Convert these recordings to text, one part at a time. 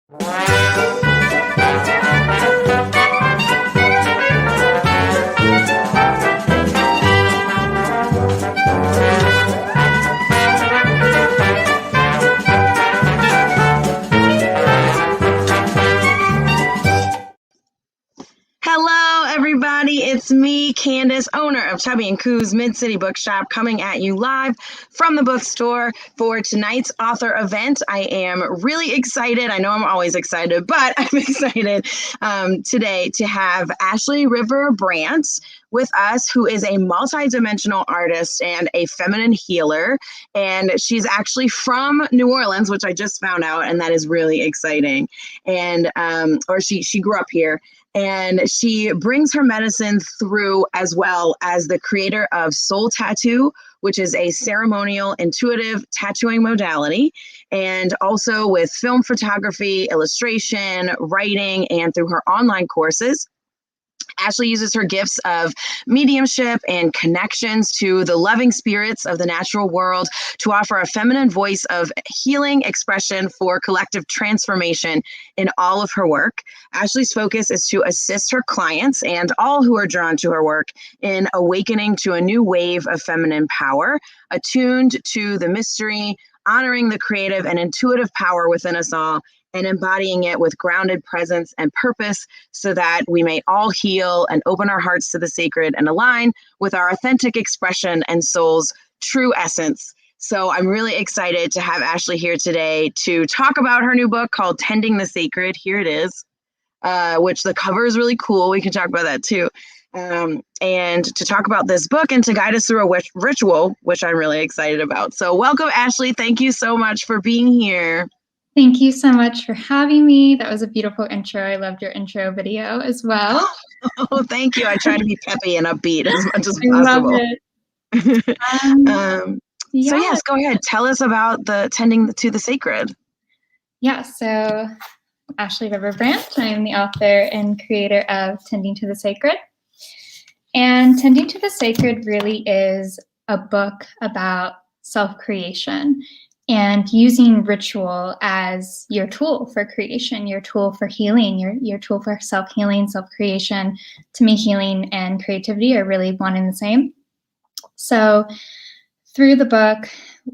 Hello, everybody. It's me, Candace, owner of Chubby and Coo's Mid-City Bookshop, coming at you live from the bookstore for tonight's author event. I am really excited. I know I'm always excited, but I'm excited today to have Ashley River Brant with us, who is a multidimensional artist and a feminine healer. And she's actually from New Orleans, which I just found out, and that is really exciting. And she grew up here. And she brings her medicine through, as well as the creator of Soul Tattoo, which is a ceremonial intuitive tattooing modality, and also with film photography, illustration, writing, and through her online courses. Ashley uses her gifts of mediumship and connections to the loving spirits of the natural world to offer a feminine voice of healing expression for collective transformation in all of her work. Ashley's focus is to assist her clients and all who are drawn to her work in awakening to a new wave of feminine power, attuned to the mystery, honoring the creative and intuitive power within us all, and embodying it with grounded presence and purpose so that we may all heal and open our hearts to the sacred and align with our authentic expression and soul's true essence. So I'm really excited to have Ashley here today to talk about her new book called Tending the Sacred. Here it is, which the cover is really cool. We can talk about that too. And to talk about this book and to guide us through a ritual, which I'm really excited about. So welcome, Ashley. Thank you so much for being here. Thank you so much for having me. That was a beautiful intro. I loved your intro video as well. Oh, thank you. I try to be peppy and upbeat as much as possible. I love it. So yes, go ahead. Tell us about the Tending to the Sacred. Yeah, so Ashley River Brant. I am the author and creator of Tending to the Sacred. And Tending to the Sacred really is a book about self-creation and using ritual as your tool for creation, your tool for healing, your tool for self-healing, self-creation. To me, healing and creativity are really one and the same. So through the book,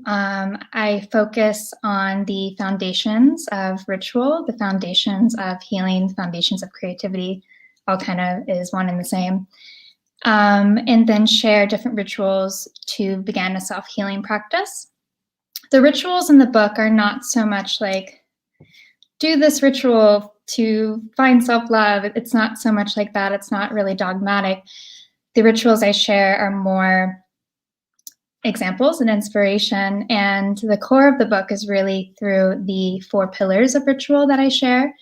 I focus on the foundations of ritual, the foundations of healing, the foundations of creativity, all kind of is one and the same. And then share different rituals to begin a self-healing practice. The rituals in the book are not so much like, do this ritual to find self-love. It's not so much like that. It's not really dogmatic. The rituals I share are more examples and inspiration. And the core of the book is really through the 4 pillars of ritual that I share.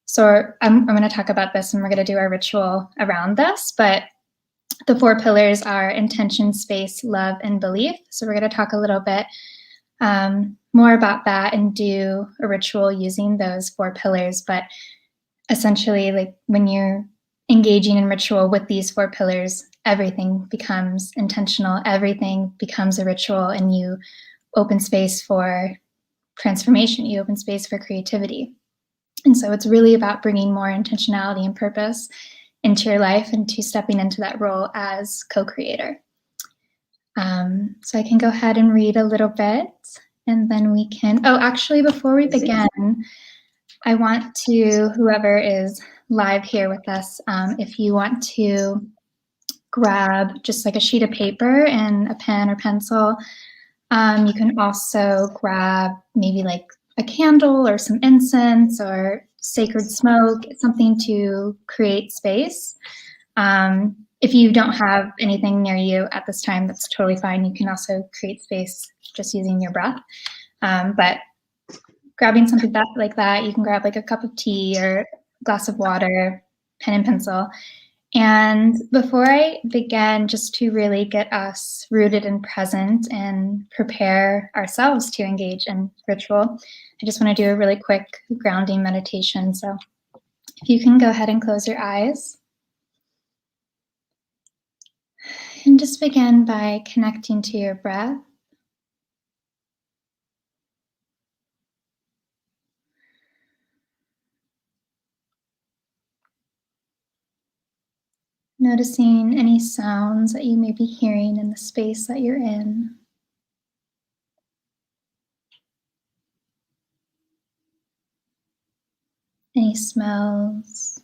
So I'm going to talk about this and we're going to do our ritual around this. But the 4 pillars are intention, space, love, and belief. So we're going to talk a little bit more about that and do a ritual using those 4 pillars. But essentially, like when you're engaging in ritual with these 4 pillars, everything becomes intentional, everything becomes a ritual, and you open space for transformation, you open space for creativity. And so it's really about bringing more intentionality and purpose into your life and to stepping into that role as co-creator. So I can go ahead and read a little bit and then we can, actually before we begin, I want to, whoever is live here with us, if you want to grab just like a sheet of paper and a pen or pencil, you can also grab maybe like a candle or some incense or sacred smoke, something to create space. If you don't have anything near you at this time, that's totally fine. You can also create space just using your breath. But grabbing something like that, you can grab like a cup of tea or a glass of water, pen and pencil. And before I begin, just to really get us rooted and present and prepare ourselves to engage in ritual, I just want to do a really quick grounding meditation. So if you can go ahead and close your eyes. And just begin by connecting to your breath. Noticing any sounds that you may be hearing in the space that you're in. Any smells.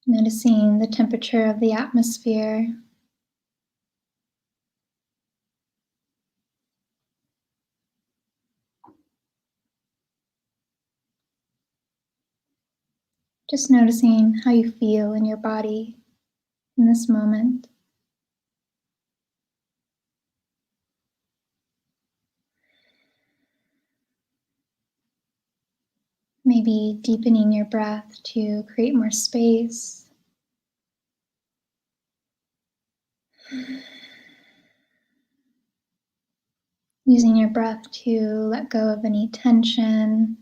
Noticing the temperature of the atmosphere. Just noticing how you feel in your body in this moment. Maybe deepening your breath to create more space. Using your breath to let go of any tension,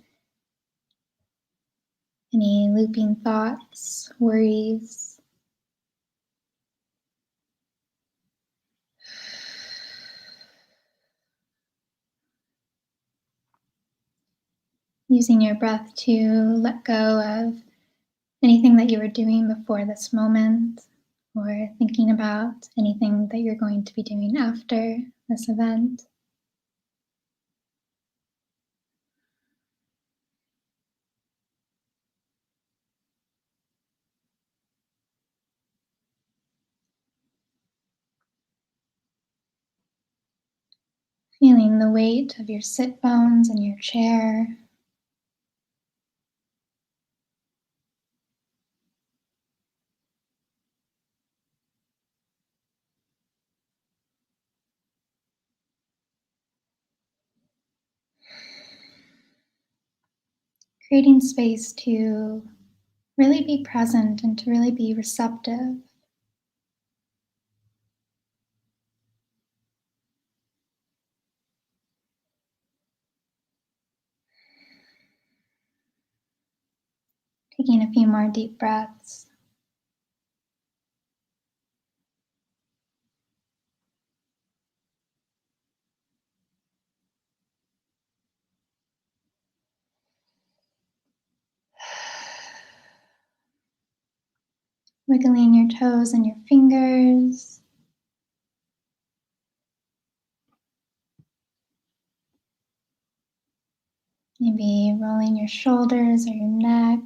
any looping thoughts, worries. Using your breath to let go of anything that you were doing before this moment, or thinking about anything that you're going to be doing after this event. Feeling the weight of your sit bones in your chair. Creating space to really be present and to really be receptive. Taking a few more deep breaths. Wiggling your toes and your fingers. Maybe rolling your shoulders or your neck.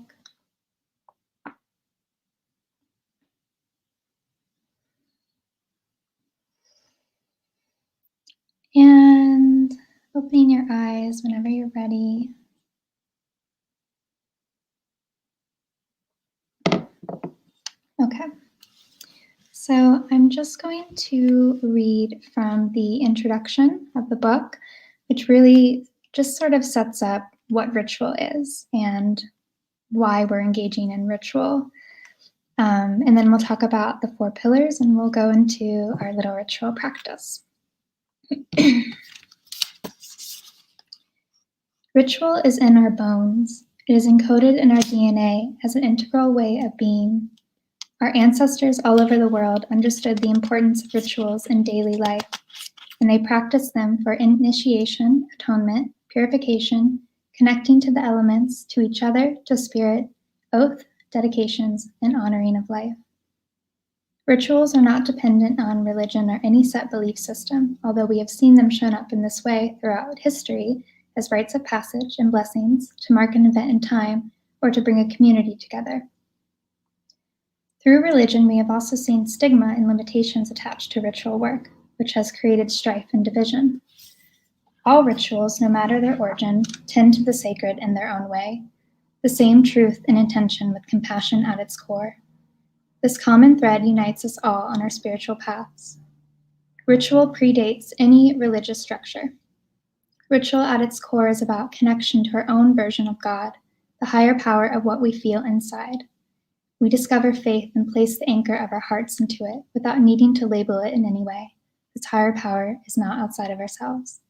And opening your eyes whenever you're ready. Okay. So I'm just going to read from the introduction of the book, which really just sort of sets up what ritual is and why we're engaging in ritual. And then we'll talk about the 4 pillars and we'll go into our little ritual practice. Ritual is in our bones. It is encoded in our DNA as an integral way of being. Our ancestors all over the world understood the importance of rituals in daily life, and they practiced them for initiation, atonement, purification, connecting to the elements, to each other, to spirit, oath, dedications, and honoring of life. Rituals are not dependent on religion or any set belief system, although we have seen them shown up in this way throughout history as rites of passage and blessings to mark an event in time or to bring a community together. Through religion, we have also seen stigma and limitations attached to ritual work, which has created strife and division. All rituals, no matter their origin, tend to the sacred in their own way, the same truth and intention with compassion at its core. This common thread unites us all on our spiritual paths. Ritual predates any religious structure. Ritual at its core is about connection to our own version of God, the higher power of what we feel inside. We discover faith and place the anchor of our hearts into it without needing to label it in any way. This higher power is not outside of ourselves.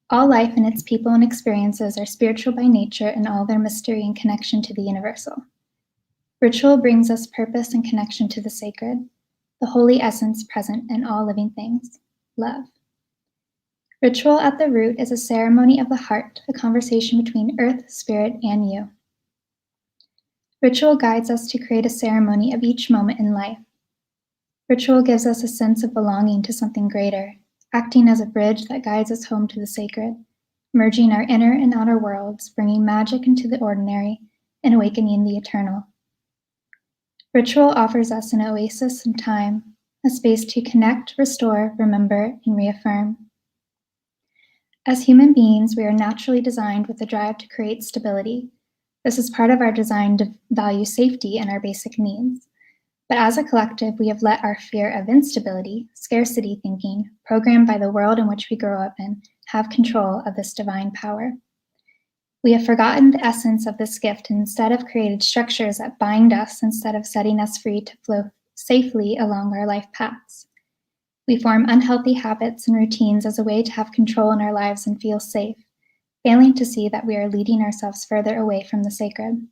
All life and its people and experiences are spiritual by nature in all their mystery and connection to the universal. Ritual brings us purpose and connection to the sacred, the holy essence present in all living things, love. Ritual at the root is a ceremony of the heart, a conversation between earth, spirit, and you. Ritual guides us to create a ceremony of each moment in life. Ritual gives us a sense of belonging to something greater, acting as a bridge that guides us home to the sacred, merging our inner and outer worlds, bringing magic into the ordinary, and awakening the eternal. Ritual offers us an oasis in time, a space to connect, restore, remember, and reaffirm. As human beings, we are naturally designed with a drive to create stability. This is part of our design to value safety and our basic needs. But as a collective, we have let our fear of instability, scarcity thinking, programmed by the world in which we grow up in, have control of this divine power. We have forgotten the essence of this gift and instead have created structures that bind us instead of setting us free to flow safely along our life paths. We form unhealthy habits and routines as a way to have control in our lives and feel safe, failing to see that we are leading ourselves further away from the sacred.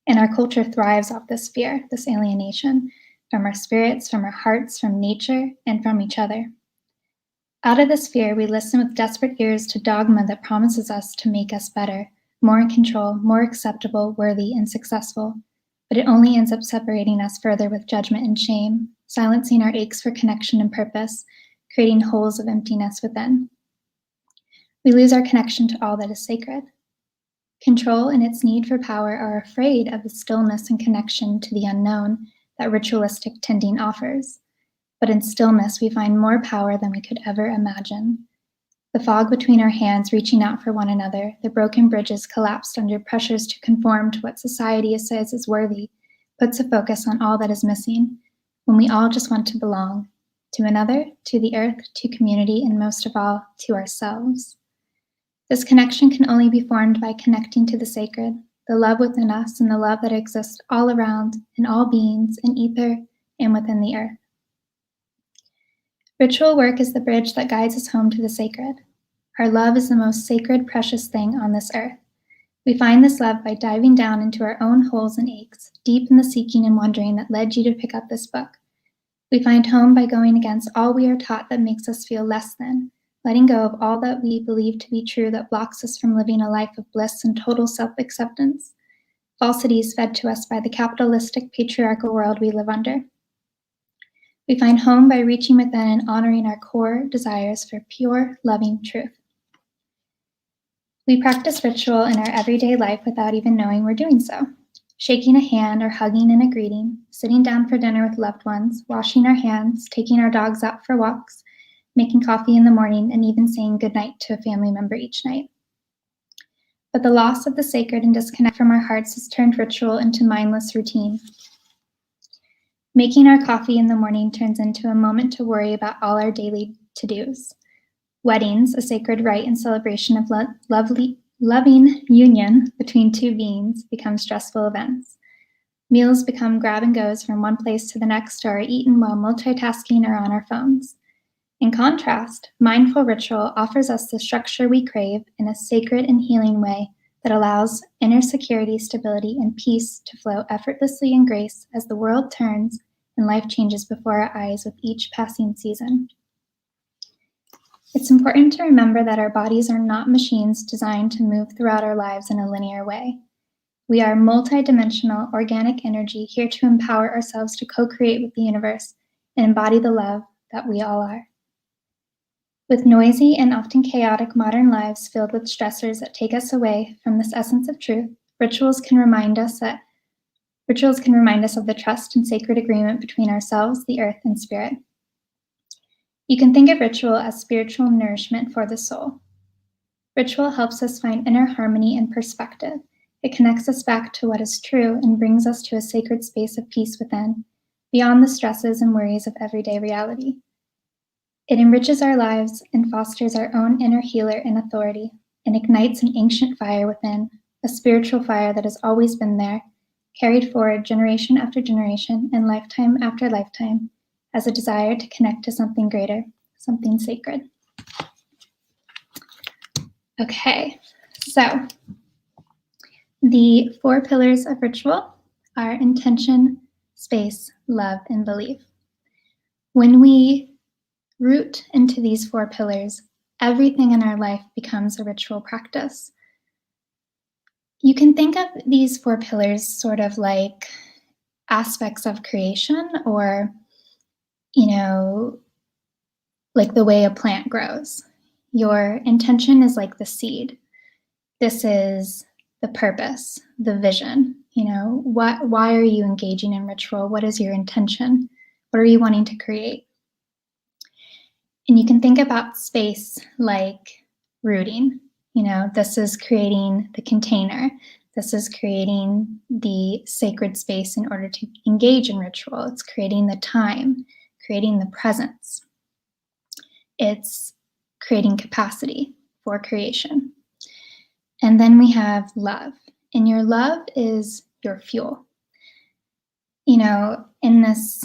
And our culture thrives off this fear, this alienation, from our spirits, from our hearts, from nature, and from each other. Out of this fear, we listen with desperate ears to dogma that promises us to make us better, more in control, more acceptable, worthy, and successful. But it only ends up separating us further with judgment and shame, silencing our aches for connection and purpose, creating holes of emptiness within. We lose our connection to all that is sacred. Control and its need for power are afraid of the stillness and connection to the unknown that ritualistic tending offers. But in stillness, we find more power than we could ever imagine. The fog between our hands reaching out for one another, the broken bridges collapsed under pressures to conform to what society says is worthy, puts a focus on all that is missing, when we all just want to belong, to another, to the earth, to community, and most of all, to ourselves. This connection can only be formed by connecting to the sacred, the love within us and the love that exists all around in all beings, in ether, and within the earth. Ritual work is the bridge that guides us home to the sacred. Our love is the most sacred, precious thing on this earth. We find this love by diving down into our own holes and aches, deep in the seeking and wondering that led you to pick up this book. We find home by going against all we are taught that makes us feel less than, letting go of all that we believe to be true that blocks us from living a life of bliss and total self-acceptance, falsities fed to us by the capitalistic, patriarchal world we live under. We find home by reaching within and honoring our core desires for pure, loving truth. We practice ritual in our everyday life without even knowing we're doing so. Shaking a hand or hugging in a greeting, sitting down for dinner with loved ones, washing our hands, taking our dogs out for walks, making coffee in the morning, and even saying goodnight to a family member each night. But the loss of the sacred and disconnect from our hearts has turned ritual into mindless routine. Making our coffee in the morning turns into a moment to worry about all our daily to-dos. Weddings, a sacred rite and celebration of loving union between two beings, become stressful events. Meals become grab and goes from one place to the next or are eaten while multitasking or on our phones. In contrast, mindful ritual offers us the structure we crave in a sacred and healing way that allows inner security, stability, and peace to flow effortlessly in grace as the world turns and life changes before our eyes with each passing season. It's important to remember that our bodies are not machines designed to move throughout our lives in a linear way. We are multidimensional, organic energy here to empower ourselves to co-create with the universe and embody the love that we all are. With noisy and often chaotic modern lives filled with stressors that take us away from this essence of truth, rituals can remind us of the trust and sacred agreement between ourselves, the earth, and spirit. You can think of ritual as spiritual nourishment for the soul. Ritual helps us find inner harmony and perspective. It connects us back to what is true and brings us to a sacred space of peace within, beyond the stresses and worries of everyday reality. It enriches our lives and fosters our own inner healer and authority, and ignites an ancient fire within, a spiritual fire that has always been there, carried forward generation after generation and lifetime after lifetime, as a desire to connect to something greater, something sacred. Okay, so the 4 pillars of ritual are intention, space, love, and belief. When we root into these 4 pillars, everything in our life becomes a ritual practice. You can think of these 4 pillars sort of like aspects of creation, or, like the way a plant grows. Your intention is like the seed. This is the purpose, the vision. Why are you engaging in ritual? What is your intention? What are you wanting to create? And you can think about space like rooting. This is creating the container. This is creating the sacred space in order to engage in ritual. It's creating the time, creating the presence. It's creating capacity for creation. And then we have love. And your love is your fuel. In this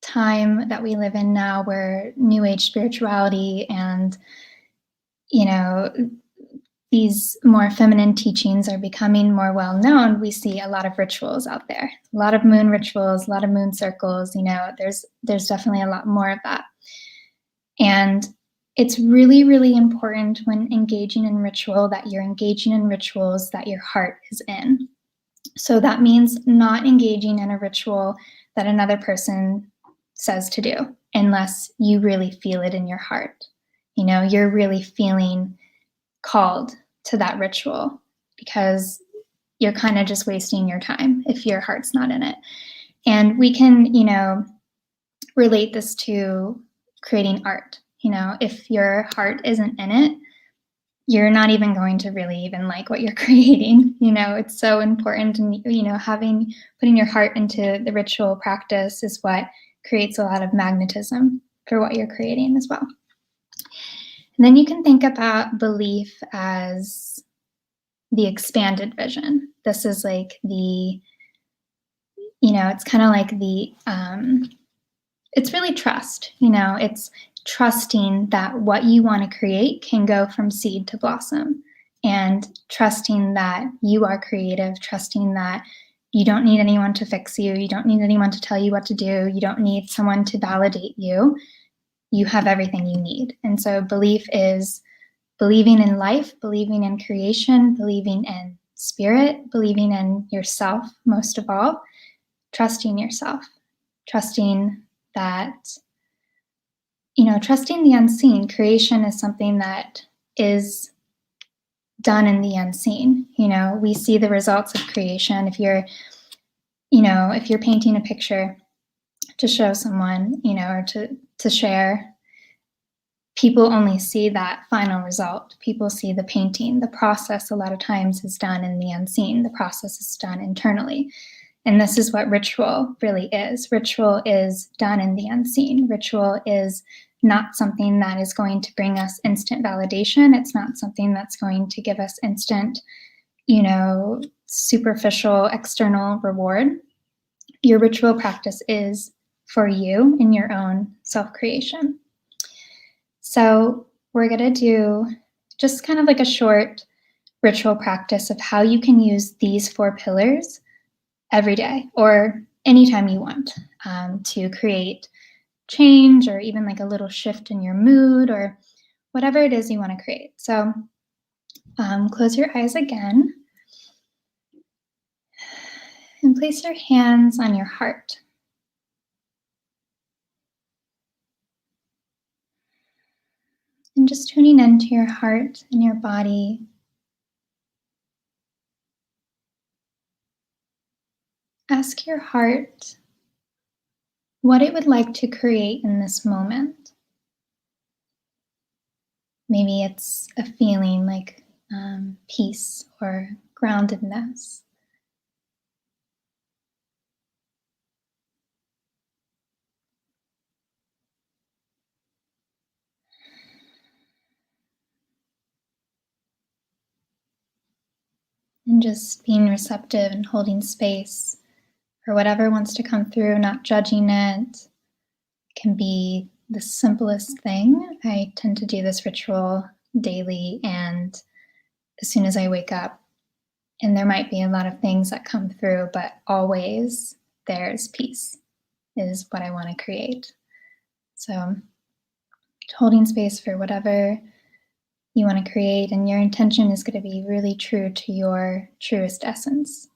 time that we live in now, where New Age spirituality and, these more feminine teachings are becoming more well known, we see a lot of rituals out there. A lot of moon rituals, a lot of moon circles. There's definitely a lot more of that. And it's really, really important when engaging in ritual that you're engaging in rituals that your heart is in. So that means not engaging in a ritual that another person says to do, unless you really feel it in your heart. You're really feeling called to that ritual, because you're kind of just wasting your time if your heart's not in it. And we can, relate this to creating art. If your heart isn't in it, you're not even going to really even like what you're creating. It's so important. And, putting your heart into the ritual practice is what creates a lot of magnetism for what you're creating as well. And then you can think about belief as the expanded vision. This is like it's kind of like it's really trust. It's trusting that what you want to create can go from seed to blossom, and trusting that you are creative, trusting that you don't need anyone to fix you. You don't need anyone to tell you what to do. You don't need someone to validate you. You have everything you need. And so belief is believing in life, believing in creation, believing in spirit, believing in yourself, most of all, trusting yourself, trusting that, trusting the unseen. Creation is something that is done in the unseen. We see the results of creation. If you're painting a picture to show someone, or to share, people only see that final result. People see the painting. The process a lot of times is done in the unseen. The process is done internally. And this is what ritual really is. Ritual is done in the unseen. Ritual is not something that is going to bring us instant validation. It's not something that's going to give us instant, superficial external reward. Your ritual practice is for you in your own self-creation. So we're going to do just kind of like a short ritual practice of how you can use these 4 pillars every day or anytime you want to create change, or even like a little shift in your mood, or whatever it is you want to create. So close your eyes again and place your hands on your heart. And just tuning into your heart and your body. Ask your heart what it would like to create in this moment. Maybe it's a feeling like peace or groundedness. And just being receptive and holding space for whatever wants to come through, not judging it. It can be the simplest thing. I tend to do this ritual daily, and as soon as I wake up, and there might be a lot of things that come through, but always there's peace is what I want to create. So holding space for whatever you want to create, and your intention is going to be really true to your truest essence.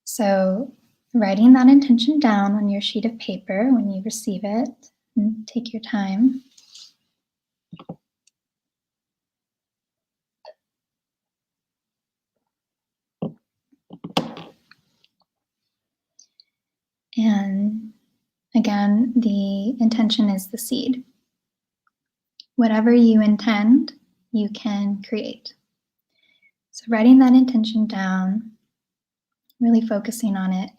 So, writing that intention down on your sheet of paper when you receive it, and take your time. And again, the intention is the seed. Whatever you intend, you can create. So writing that intention down, really focusing on it,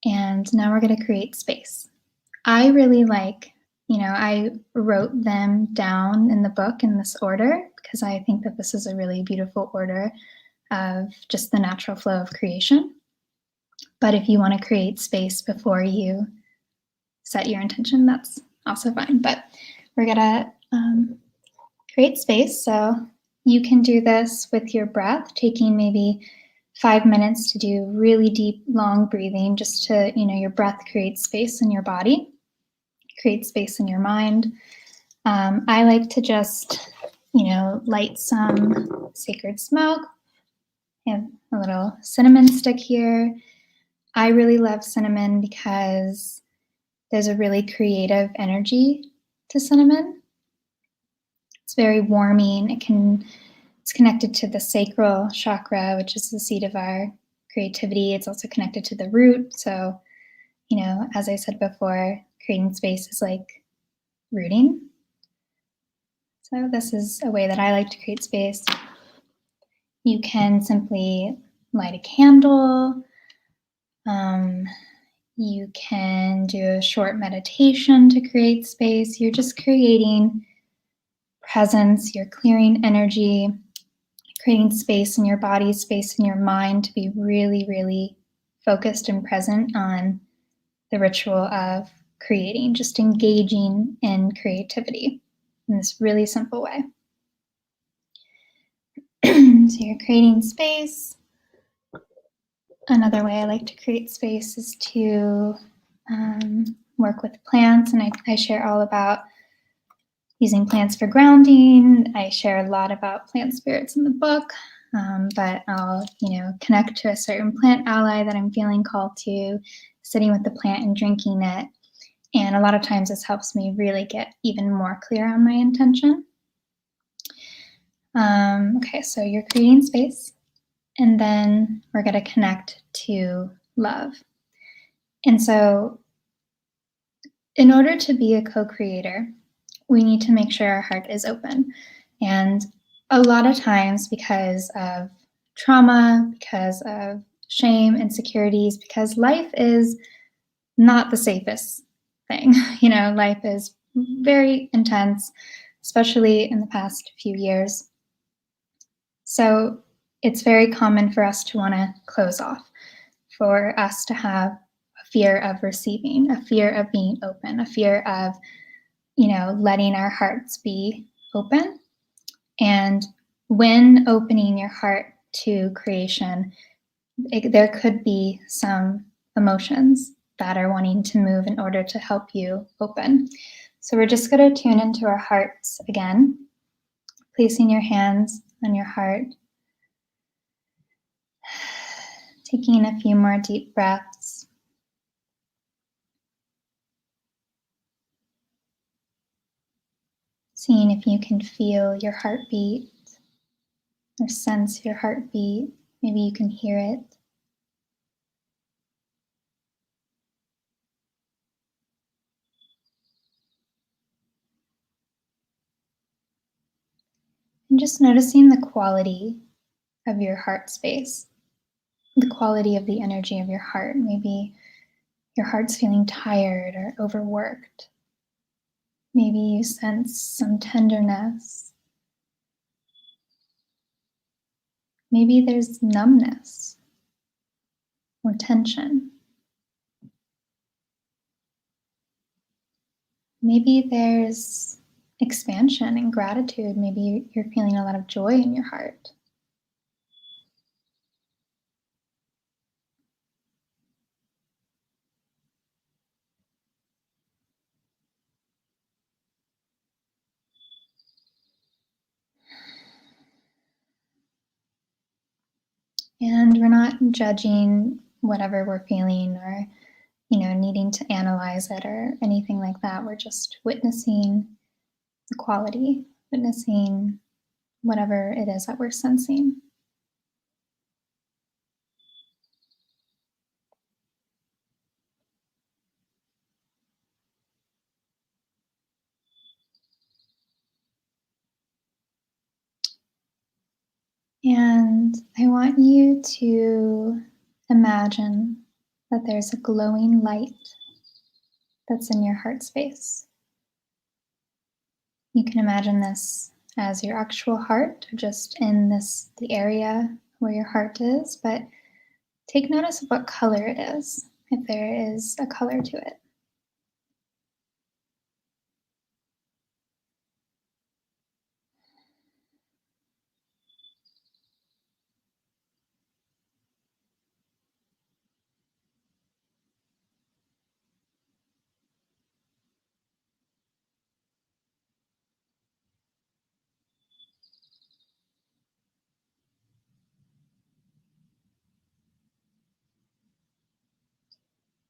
and now we're going to create space. I really like, I wrote them down in the book in this order because I think that this is a really beautiful order of just the natural flow of creation. But if you want to create space before you set your intention, that's also fine. But we're going to create space. So you can do this with your breath, taking maybe 5 minutes to do really deep, long breathing, just to, your breath creates space in your body, creates space in your mind. I like to just, light some sacred smoke. I have a little cinnamon stick here. I really love cinnamon because there's a really creative energy to cinnamon. It's very warming. It's connected to the sacral chakra, which is the seat of our creativity. It's also connected to the root. So, as I said before, creating space is like rooting. So this is a way that I like to create space. You can simply light a candle. You can do a short meditation to create space. You're just creating presence. You're clearing energy, creating space in your body, space in your mind to be really, really focused and present on the ritual of creating, just engaging in creativity in this really simple way. So you're creating space. Another way I like to create space is to work with plants, and I share all about using plants for grounding. I share a lot about plant spirits in the book, but I'll connect to a certain plant ally that I'm feeling called to, sitting with the plant and drinking it. And a lot of times this helps me really get even more clear on my intention. Okay, so you're creating space, and then we're going to connect to love. And so in order to be a co-creator, we need to make sure our heart is open. And a lot of times, because of trauma, because of shame, insecurities, because life is not the safest thing. Life is very intense, especially in the past few years. So it's very common for us to want to close off, for us to have a fear of receiving, a fear of being open, a fear of, letting our hearts be open. And when opening your heart to creation, there could be some emotions that are wanting to move in order to help you open. So we're just going to tune into our hearts again, placing your hands on your heart, taking a few more deep breaths. Seeing if you can feel your heartbeat or sense your heartbeat. Maybe you can hear it. And just noticing the quality of your heart space, the quality of the energy of your heart. Maybe your heart's feeling tired or overworked. Maybe you sense some tenderness. Maybe there's numbness or tension. Maybe there's expansion and gratitude. Maybe you're feeling a lot of joy in your heart. And we're not judging whatever we're feeling or, needing to analyze it or anything like that. We're just witnessing the quality, witnessing whatever it is that we're sensing. And I want you to imagine that there's a glowing light that's in your heart space. You can imagine this as your actual heart, just in the area where your heart is, but take notice of what color it is, if there is a color to it.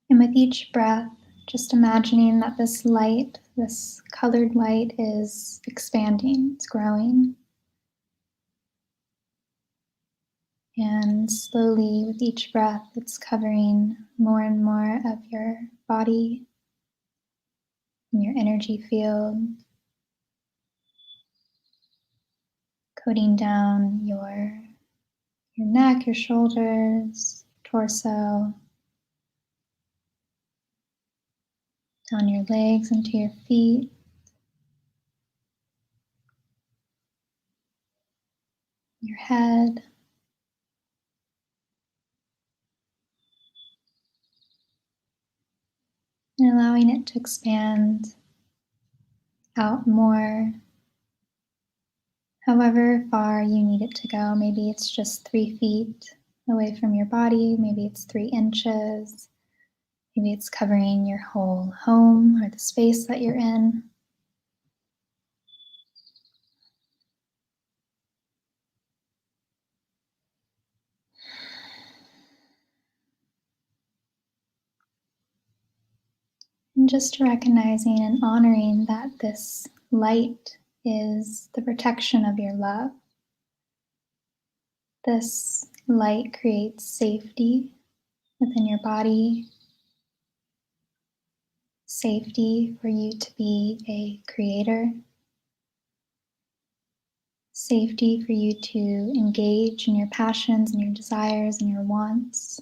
And with each breath, just imagining that this light, this colored light, is expanding, it's growing. And slowly, with each breath, it's covering more and more of your body and your energy field, coating down your neck, your shoulders, torso, down your legs into your feet, your head, and allowing it to expand out more, however far you need it to go. Maybe it's just 3 feet away from your body, maybe it's 3 inches, maybe it's covering your whole home or the space that you're in. And just recognizing and honoring that this light is the protection of your love. This light creates safety within your body, safety for you to be a creator, safety for you to engage in your passions and your desires and your wants.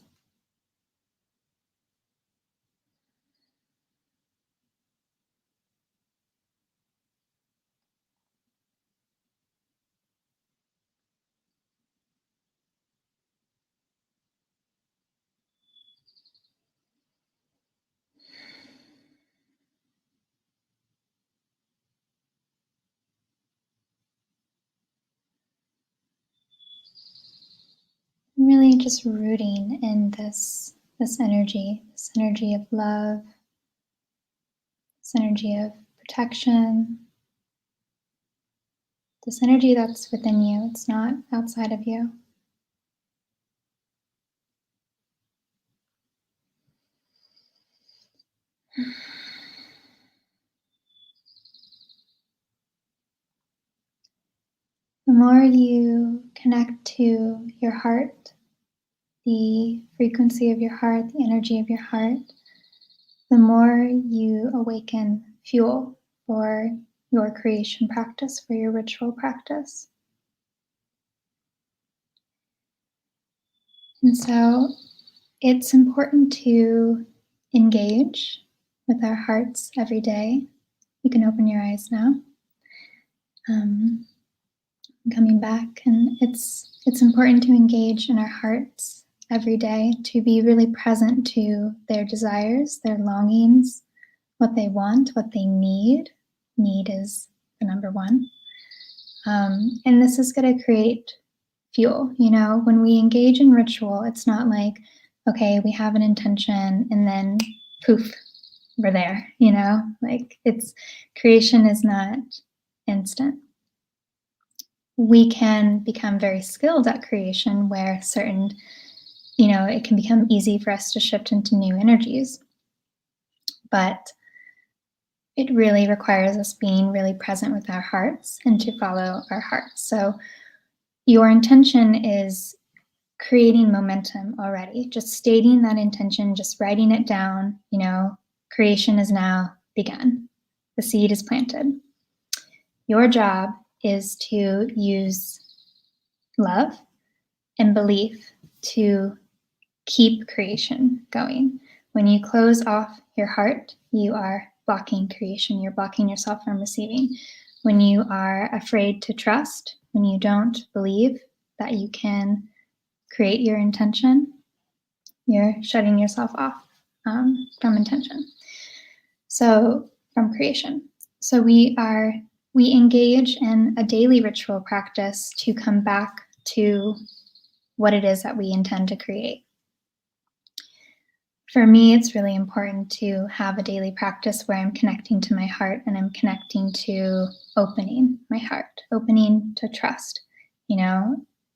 Really just rooting in this energy of love, this energy of protection, this energy that's within you. It's not outside of you. The more you connect to your heart, the frequency of your heart, the energy of your heart, the more you awaken fuel for your creation practice, for your ritual practice. And so it's important to engage with our hearts every day. You can open your eyes now. Coming back, and it's important to engage in our hearts every day, to be really present to their desires, their longings, what they want, what they need. Need is the number one. And this is going to create fuel. When we engage in ritual, it's not like, okay, we have an intention and then poof, we're there. Like creation is not instant. We can become very skilled at creation where certain it can become easy for us to shift into new energies. But it really requires us being really present with our hearts and to follow our hearts. So your intention is creating momentum already, just stating that intention, just writing it down. Creation is now begun. The seed is planted. Your job is to use love and belief to keep creation going. When you close off your heart, you are blocking creation. You're blocking yourself from receiving. When you are afraid to trust, when you don't believe that you can create your intention, you're shutting yourself off from intention. So from creation. So we engage in a daily ritual practice to come back to what it is that we intend to create. For me, it's really important to have a daily practice where I'm connecting to my heart and I'm connecting to opening my heart, opening to trust,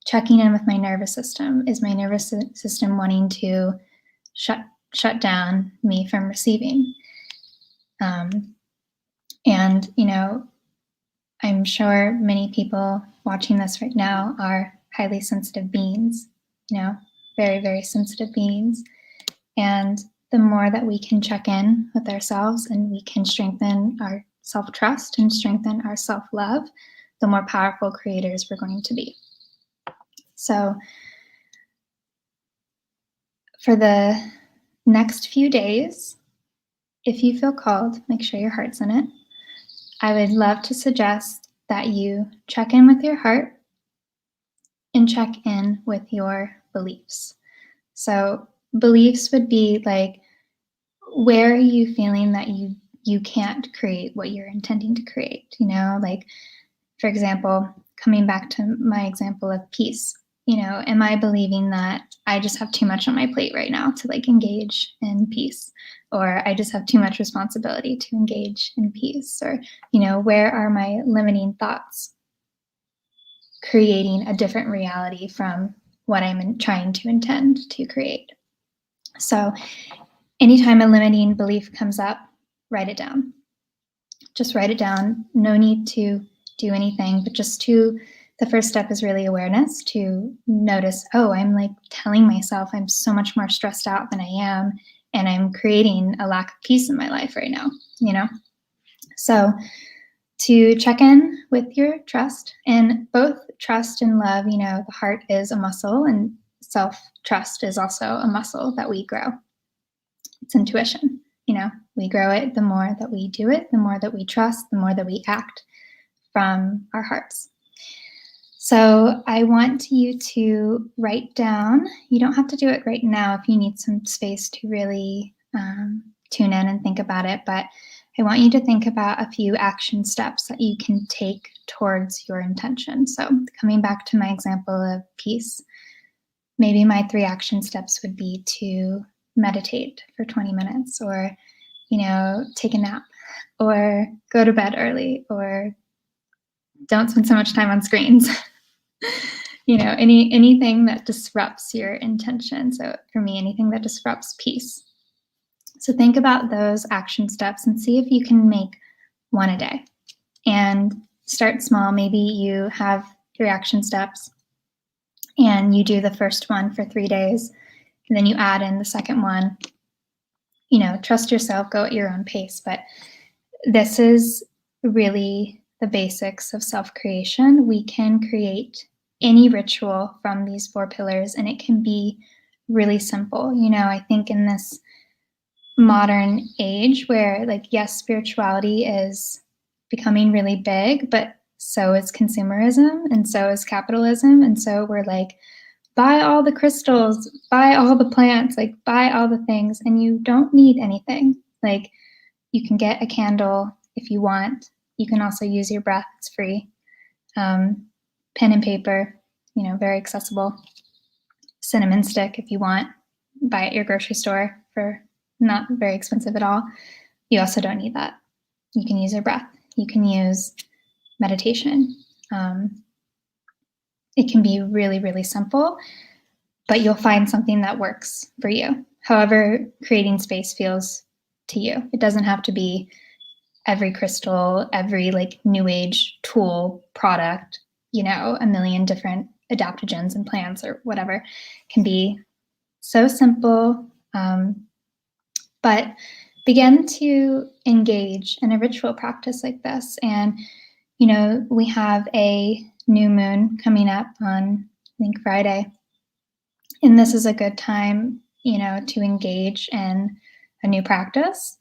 checking in with my nervous system. Is my nervous system wanting to shut down me from receiving? I'm sure many people watching this right now are highly sensitive beings, very, very sensitive beings. And the more that we can check in with ourselves and we can strengthen our self-trust and strengthen our self-love, the more powerful creators we're going to be. So for the next few days, if you feel called, make sure your heart's in it. I would love to suggest that you check in with your heart and check in with your beliefs. So beliefs would be like, where are you feeling that you can't create what you're intending to create? Like, for example, coming back to my example of peace, am I believing that I just have too much on my plate right now to engage in peace? Or I just have too much responsibility to engage in peace? Or, where are my limiting thoughts creating a different reality from what I'm trying to intend to create? So anytime a limiting belief comes up, write it down. Just write it down. No need to do anything, but the first step is really awareness, to notice, I'm telling myself I'm so much more stressed out than I am, and I'm creating a lack of peace in my life right now, So to check in with your trust, and both trust and love, the heart is a muscle, and self-trust is also a muscle that we grow. It's intuition. We grow it the more that we do it, the more that we trust, the more that we act from our hearts. So I want you to write down, you don't have to do it right now if you need some space to really tune in and think about it, but I want you to think about a few action steps that you can take towards your intention. So coming back to my example of peace, maybe my 3 action steps would be to meditate for 20 minutes, or, take a nap, or go to bed early, or don't spend so much time on screens. Anything that disrupts your intention. So for me, anything that disrupts peace. So think about those action steps and see if you can make one a day, and start small. Maybe you have 3 action steps and you do the first one for 3 days, and then you add in the second one. Trust yourself, go at your own pace. But this is really the basics of self-creation. We can create any ritual from these 4 pillars, and it can be really simple. I think in this modern age where, yes, spirituality is becoming really big, but so is consumerism, and so is capitalism. And so we're buy all the crystals, buy all the plants, buy all the things, and you don't need anything. You can get a candle if you want. You can also use your breath, it's free. Pen and paper, very accessible. Cinnamon stick if you want, buy at your grocery store for not very expensive at all. You also don't need that. You can use your breath. You can use meditation. It can be really, really simple. but you'll find something that works for you. However, creating space feels to you. It doesn't have to be every crystal, every like new age tool, product, a million different adaptogens and plants or whatever. It can be so simple, but begin to engage in a ritual practice like this. And, we have a new moon coming up on, I think, Friday. And this is a good time, to engage in a new practice.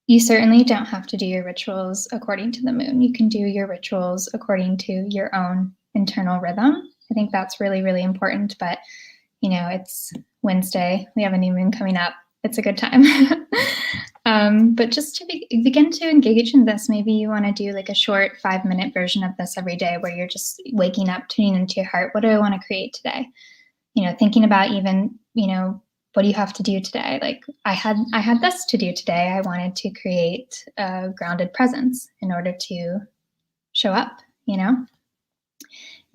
You certainly don't have to do your rituals according to the moon. You can do your rituals according to your own internal rhythm. I think that's really, really important. But, it's Wednesday. We have a new moon coming up. It's a good time. But just to begin to engage in this, maybe you want to do like a short 5-minute version of this every day where you're just waking up, tuning into your heart. What do I want to create today? Thinking about even, what do you have to do today? Like I had this to do today. I wanted to create a grounded presence in order to show up,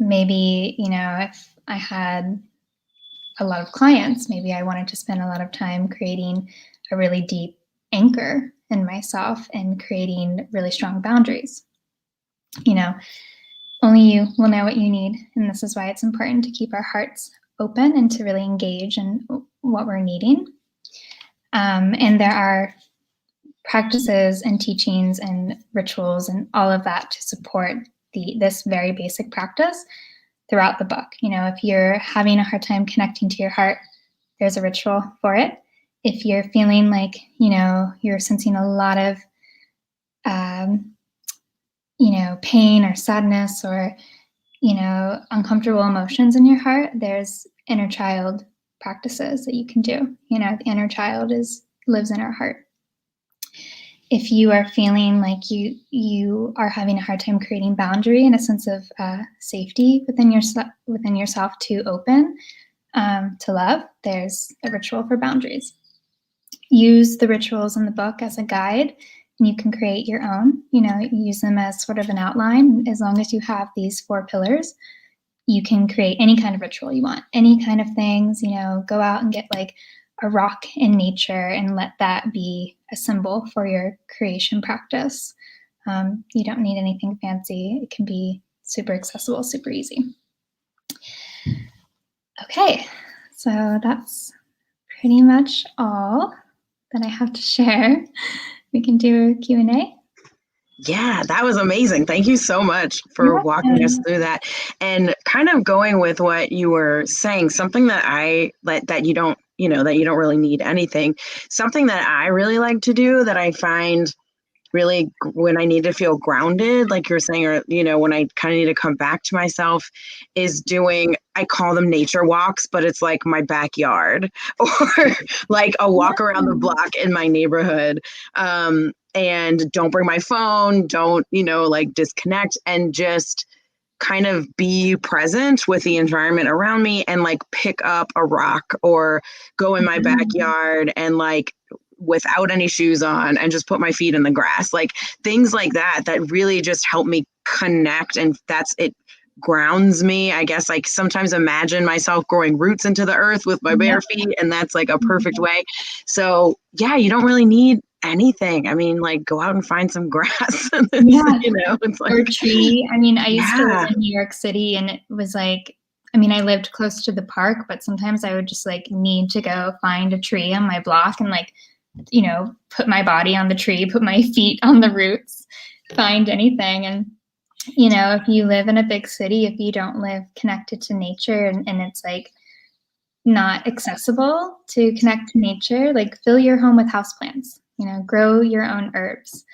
Maybe, if I had a lot of clients, maybe I wanted to spend a lot of time creating a really deep anchor in myself and creating really strong boundaries. Only you will know what you need. And this is why it's important to keep our hearts open and to really engage in what we're needing. And there are practices and teachings and rituals and all of that to support this very basic practice throughout the book. If you're having a hard time connecting to your heart, there's a ritual for it. If you're feeling like, you're sensing a lot of, pain or sadness or, uncomfortable emotions in your heart, there's inner child practices that you can do. The inner child lives in our heart. If you are feeling like you are having a hard time creating boundary and a sense of safety within yourself to open to love, there's a ritual for boundaries. Use the rituals in the book as a guide, and you can create your own. Use them as sort of an outline. As long as you have these 4 pillars, you can create any kind of ritual you want, any kind of things. Go out and get like a rock in nature and let that be a symbol for your creation practice. You don't need anything fancy. It can be super accessible, super easy. Okay, so that's pretty much all that I have to share. We can do a Q&A. Yeah, that was amazing. Thank you so much for walking us through that. And kind of going with what you were saying, something that that you don't really need anything. Something that I really like to do that I find really when I need to feel grounded, like you're saying, or, when I kind of need to come back to myself, is doing, I call them nature walks, but it's like my backyard or like a walk around the block in my neighborhood. And don't bring my phone, don't, like disconnect and just kind of be present with the environment around me and like pick up a rock or go in my backyard and like without any shoes on and just put my feet in the grass, like things like that really just help me connect. And it grounds me. I guess like sometimes imagine myself growing roots into the earth with my bare feet, and that's like a perfect way. So yeah, you don't really need anything. I mean, like go out and find some grass. And it's like, or a tree. I mean, I used to live in New York City, and it was like, I lived close to the park, but sometimes I would just like need to go find a tree on my block and like, put my body on the tree, put my feet on the roots, find anything. And, if you live in a big city, if you don't live connected to nature and it's like not accessible to connect to nature, like fill your home with houseplants, grow your own herbs,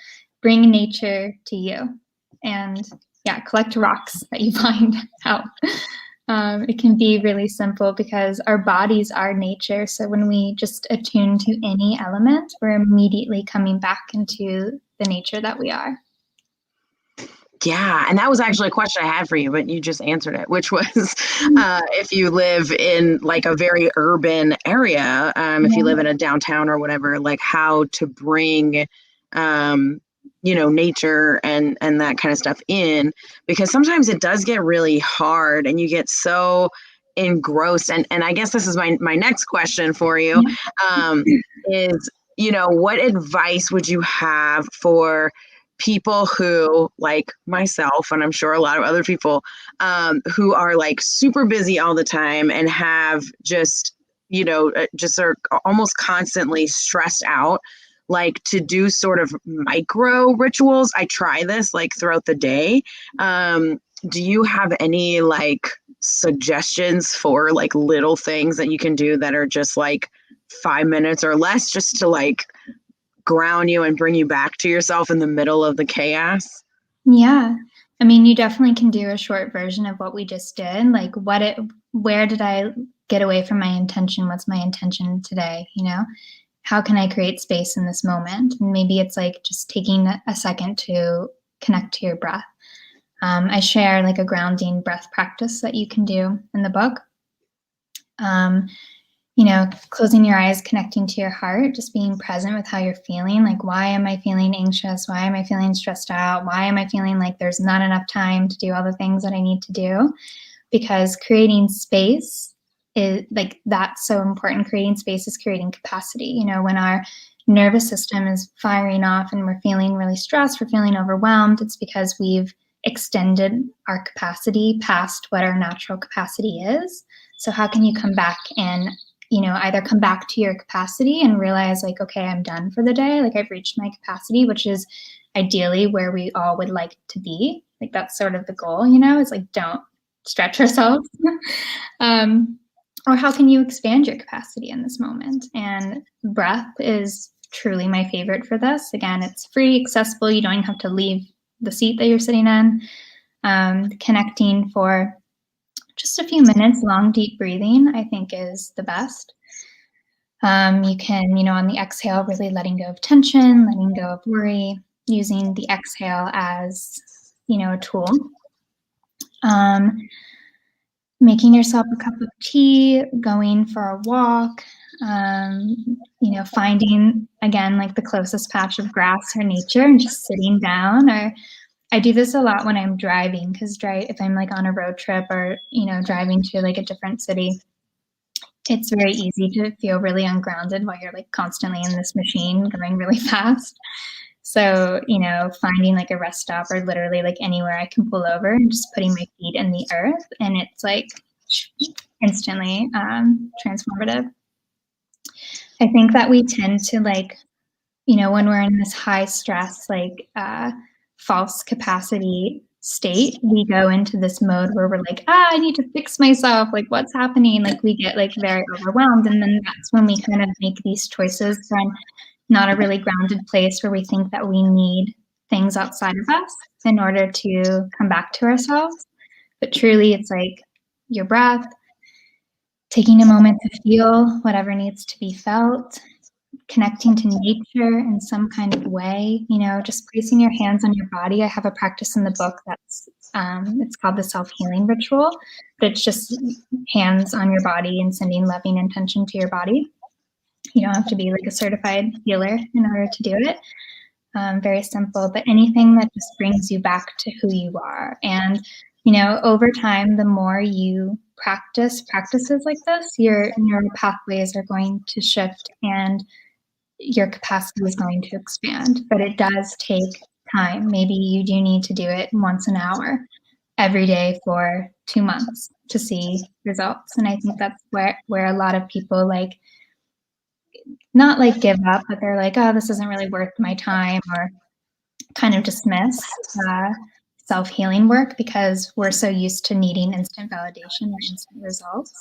bring nature to you, and collect rocks that you find out. It can be really simple because our bodies are nature. So when we just attune to any element, we're immediately coming back into the nature that we are. Yeah, and that was actually a question I had for you, but you just answered it, which was if you live in like a very urban area, if you live in a downtown or whatever, like how to bring, nature and that kind of stuff in, because sometimes it does get really hard and you get so engrossed. And I guess this is my next question for you, is, what advice would you have for people who, like myself, and I'm sure a lot of other people, who are like super busy all the time and have just, just are almost constantly stressed out, like to do sort of micro rituals? I try this like throughout the day. Do you have any like suggestions for like little things that you can do that are just like 5 minutes or less, just to like ground you and bring you back to yourself in the middle of the chaos? Yeah. I mean, you definitely can do a short version of what we just did. Like where did I get away from my intention? What's my intention today? How can I create space in this moment? And maybe it's like just taking a second to connect to your breath. I share like a grounding breath practice that you can do in the book. Closing your eyes, connecting to your heart, just being present with how you're feeling. Like, why am I feeling anxious? Why am I feeling stressed out? Why am I feeling like there's not enough time to do all the things that I need to do? Because creating space is like, that's so important. Creating space is creating capacity. When our nervous system is firing off and we're feeling really stressed, we're feeling overwhelmed, it's because we've extended our capacity past what our natural capacity is. So how can you come back and either come back to your capacity and realize like, okay, I'm done for the day. Like I've reached my capacity, which is ideally where we all would like to be. Like that's sort of the goal, is like, don't stretch ourselves. Or how can you expand your capacity in this moment? And breath is truly my favorite for this. Again, it's free, accessible. You don't even have to leave the seat that you're sitting in. Connecting for just a few minutes, long, deep breathing, I think is the best. You can, on the exhale, really letting go of tension, letting go of worry, using the exhale as, a tool. Making yourself a cup of tea, going for a walk, finding, again, like the closest patch of grass or nature and just sitting down. Or I do this a lot when I'm driving, because if I'm like on a road trip or, driving to like a different city, it's very easy to feel really ungrounded while you're like constantly in this machine going really fast. So, finding like a rest stop or literally like anywhere I can pull over and just putting my feet in the earth, and it's like instantly transformative. I think that we tend to like, when we're in this high stress, like false capacity state, we go into this mode where we're like, I need to fix myself. Like, what's happening? Like, we get like very overwhelmed. And then that's when we kind of make these choices from not a really grounded place where we think that we need things outside of us in order to come back to ourselves. But truly, it's like your breath, taking a moment to feel whatever needs to be felt, connecting to nature in some kind of way, just placing your hands on your body. I have a practice in the book that's it's called the self-healing ritual, but it's just hands on your body and sending loving intention to your body. You don't have to be like a certified healer in order to do it. Very simple, but anything that just brings you back to who you are. And, over time, the more you practices like this, your neural pathways are going to shift and your capacity is going to expand. But it does take time. Maybe you do need to do it once an hour every day for 2 months to see results. And I think that's where a lot of people like, not like give up, but they're like, oh, this isn't really worth my time, or kind of dismiss self-healing work because we're so used to needing instant validation or instant results.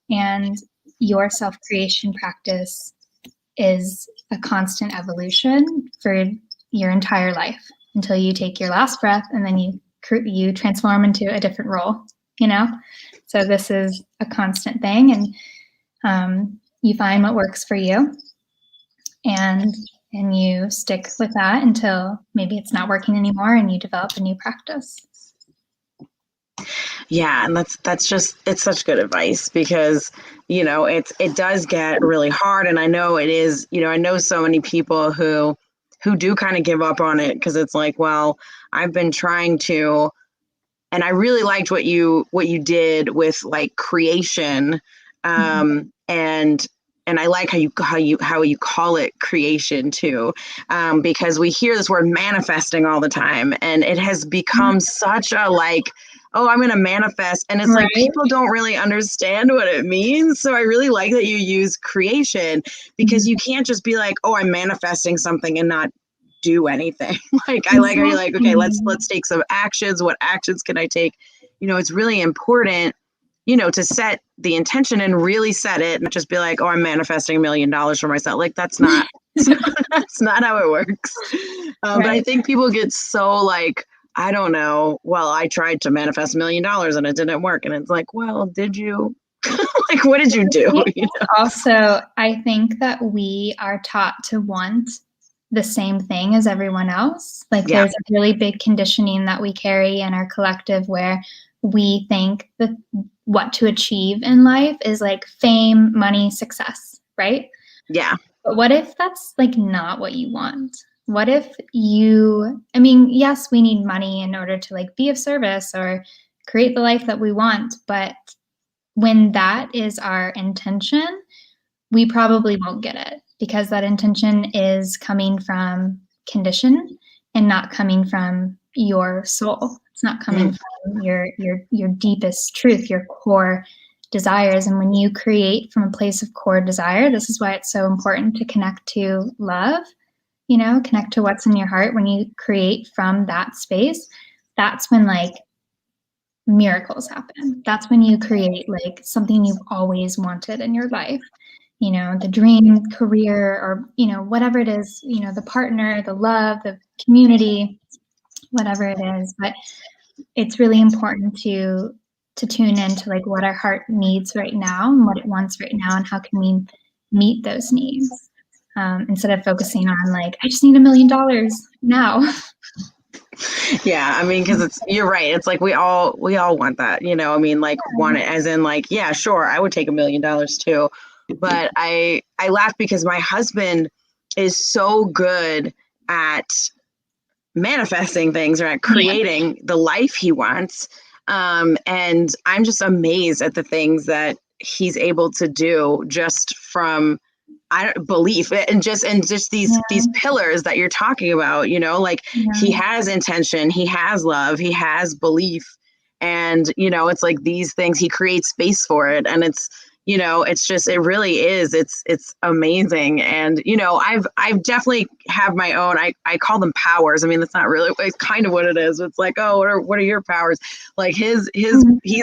And your self-creation practice is a constant evolution for your entire life until you take your last breath, and then you transform into a different role, So this is a constant thing, and you find what works for you, and you stick with that until maybe it's not working anymore and you develop a new practice. Yeah, and that's just, it's such good advice, because it does get really hard, and I know it is, I know so many people who do kind of give up on it, because it's like, well, I've been trying to I really liked what you did with like creation, and I like how you call it creation too, because we hear this word manifesting all the time, and it has become such a like, oh, I'm going to manifest, and it's like people don't really understand what it means. So I really like that you use creation, because you can't just be like, oh, I'm manifesting something and not do anything. Like I like how you're like, okay, let's take some actions. What actions can I take? It's really important, to set the intention and really set it, and just be like, oh, I'm manifesting $1 million for myself. Like that's not that's not how it works. But I think people get so like, I don't know, well, I tried to manifest $1 million and it didn't work. And it's like, well, did you? Like, what did you do? Also, I think that we are taught to want the same thing as everyone else. Like there's a really big conditioning that we carry in our collective where we think that what to achieve in life is like fame, money, success, right? Yeah. But what if that's like not what you want? What if I mean, yes, we need money in order to like be of service or create the life that we want. But when that is our intention, we probably won't get it, because that intention is coming from condition and not coming from your soul. It's not coming from your deepest truth, your core desires. And when you create from a place of core desire, this is why it's so important to connect to love, connect to what's in your heart. When you create from that space, that's when like miracles happen. That's when you create like something you've always wanted in your life. The dream career, or, whatever it is, the partner, the love, the community, whatever it is. But it's really important to tune into like what our heart needs right now and what it wants right now, and how can we meet those needs, instead of focusing on like, I just need $1 million now. Yeah, I mean, because you're right. It's like we all want that, I mean, like want it as in like, yeah, sure, I would take $1 million too. But I laugh because my husband is so good at manifesting things, or at creating the life he wants. And I'm just amazed at the things that he's able to do just from belief, and just these pillars that you're talking about, like he has intention, he has love, he has belief, and it's like these things, he creates space for it, and it's just, it really is, it's amazing. And I've definitely have my own, I call them powers. I mean, that's not really, it's kind of what it is. It's like, oh, what are your powers? Like he's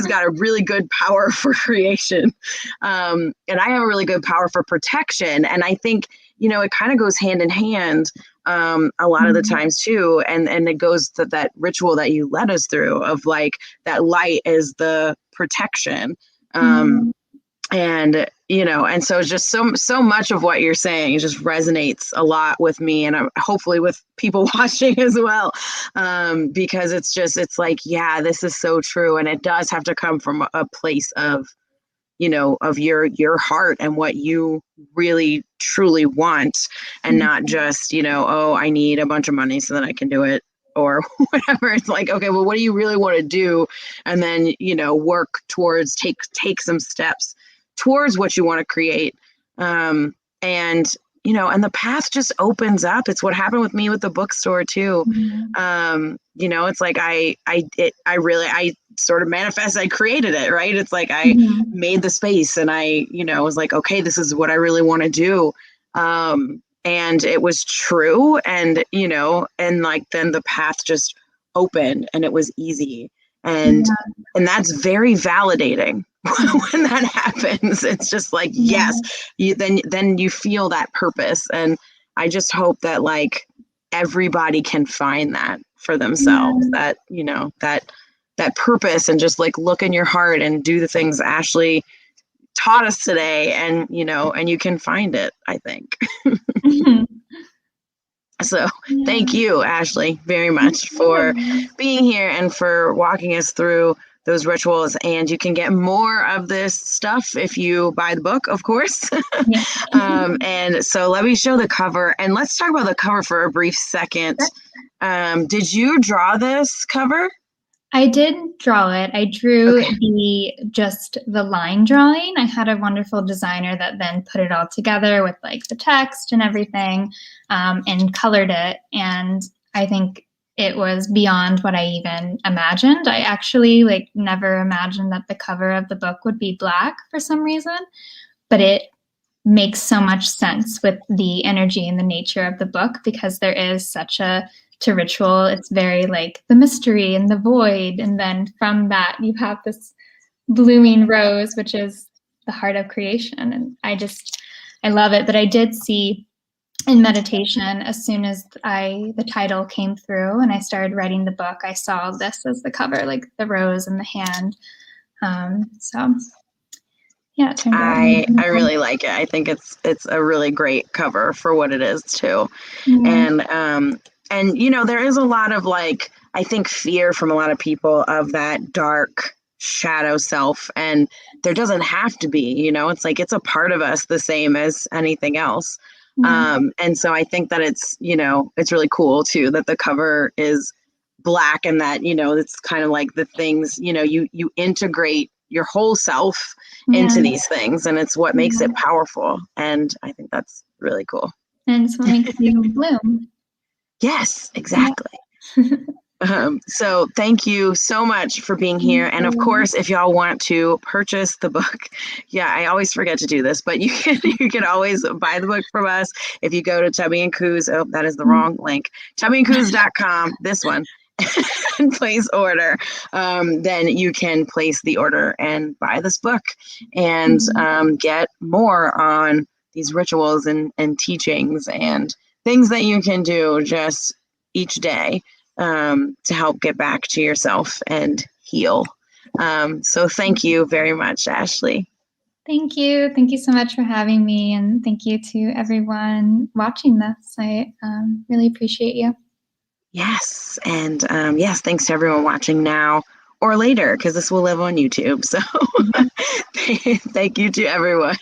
got a really good power for creation, and I have a really good power for protection. And I think it kind of goes hand in hand, a lot of the times too, and it goes to that ritual that you led us through, of like that light is the protection. And and so it's just so much of what you're saying just resonates a lot with me, and hopefully with people watching as well, because it's like, yeah, this is so true, and it does have to come from a place of of your heart and what you really truly want, and not just oh, I need a bunch of money so that I can do it, or whatever. It's like, okay, well, what do you really want to do? And then work towards, take some steps towards what you want to create, and and the path just opens up. It's what happened with me with the bookstore too. It's like I sort of manifest, I created it, right? It's like I made the space, and I was like, okay, this is what I really want to do, and it was true, and and like then the path just opened, and it was easy, and that's very validating. When that happens, it's just like, yes, then you feel that purpose. And I just hope that like everybody can find that for themselves, that that purpose, and just like look in your heart and do the things Ashley taught us today, and and you can find it, I think. So thank you, Ashley, very much for being here and for walking us through those rituals. And you can get more of this stuff if you buy the book, of course. And so let me show the cover, and let's talk about the cover for a brief second. Did you draw this cover? I did draw it. I drew Okay. just the line drawing. I had a wonderful designer that then put it all together with like the text and everything, and colored it. And I think it was beyond what I even imagined. I actually like never imagined that the cover of the book would be black for some reason, but it makes so much sense with the energy and the nature of the book because there is such a to ritual. It's very like the mystery and the void. And then from that, you have this blooming rose, which is the heart of creation. And I love it. But I did see in meditation, as soon as the title came through and I started writing the book, I saw this as the cover, like the rose in the hand. So yeah, it turned out. I really like it. I think it's a really great cover for what it is too. Yeah. And you know, there is a lot of like I think fear from a lot of people of that dark shadow self, and there doesn't have to be, you know, it's like it's a part of us the same as anything else. Yeah. And so I think that it's, you know, it's really cool too that the cover is black and that, you know, it's kind of like the things, you know, you integrate your whole self Yeah. into these things, and it's what makes Yeah. it powerful. And I think that's really cool. And it's what makes you bloom. Yes, exactly. Yeah. So thank you so much for being here. And of course, if y'all want to purchase the book, yeah, I always forget to do this, but you can always buy the book from us if you go to Tubby and Coos. Oh, that is the wrong link. tubbyandcoos.com, this one, and place order. Then you can place the order and buy this book and get more on these rituals and teachings and things that you can do just each day to help get back to yourself and heal. So thank you very much, Ashley. Thank you. Thank you so much for having me. And thank you to everyone watching this. I really appreciate you. Yes. And yes, thanks to everyone watching now or later, because this will live on YouTube. So thank you to everyone.